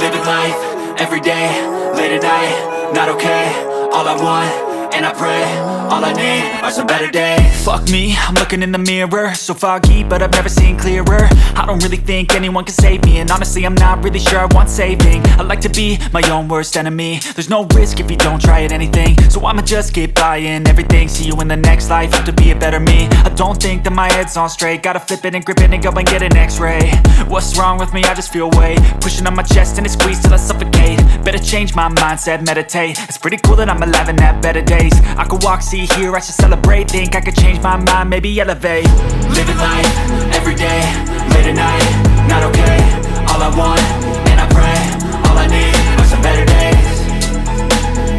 Living life, everyday, late at night, not okay. All I want, and I pray, all I need are some better days. Fuck me, I'm looking in the mirror, so foggy, but I've never seen clearer. I don't really think anyone can save me, and honestly I'm not really sure I want saving. I like to be my own worst enemy. There's no risk if you don't try at anything, so I'ma just keep buying everything. See you in the next life, have to be a better me. I don't think that my head's on straight, gotta flip it and grip it and go and get an x-ray. What's wrong with me? I just feel weight pushing on my chest and it squeezes till I suffocate. Better change my mindset, meditate. It's pretty cool that I'm alive and have better days. I could walk, see, hear, I should celebrate. Think I could change my mind, maybe elevate. Living life, everyday, late at night, not okay. All I want, and I pray, all I need are some better days.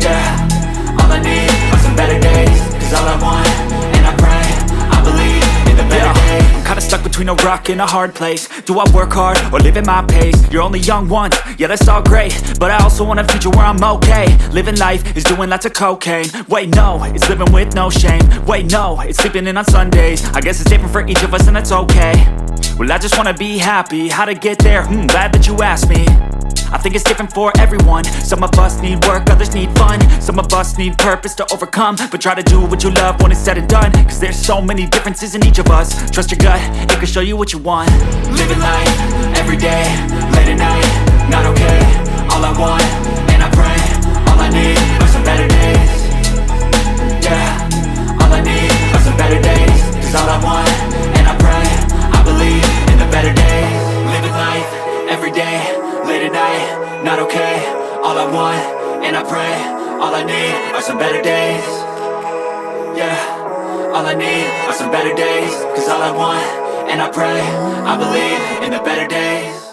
Yeah, all I need are some better days. Cause all I want, and I pray, I believe in the better days. I'm kinda stuck between a rock and a hard place. Do I work hard or live at my pace? You're only young once, yeah that's all great, but I also want a future where I'm okay. Living life is doing lots of cocaine. Wait no, it's living with no shame. Wait no, it's sleeping in on Sundays. I guess it's different for each of us and that's okay. Well I just wanna be happy, how to get there? Glad that you asked me. I think it's different for everyone. Some of us need work, others need fun. Some of us need purpose to overcome. But try to do what you love when it's said and done. Cause there's so many differences in each of us. Trust your gut, it can show you what you want. Living life, everyday, late at night, not okay. All I want, and I pray, all I need are some better days. Yeah, all I need are some better days. Cause all I want, and I pray, I believe in the better days. Living life, everyday, late at night, not okay. All I want, and I pray, all I need are some better days. Yeah, all I need are some better days. Cause all I want, and I pray, I believe in the better days.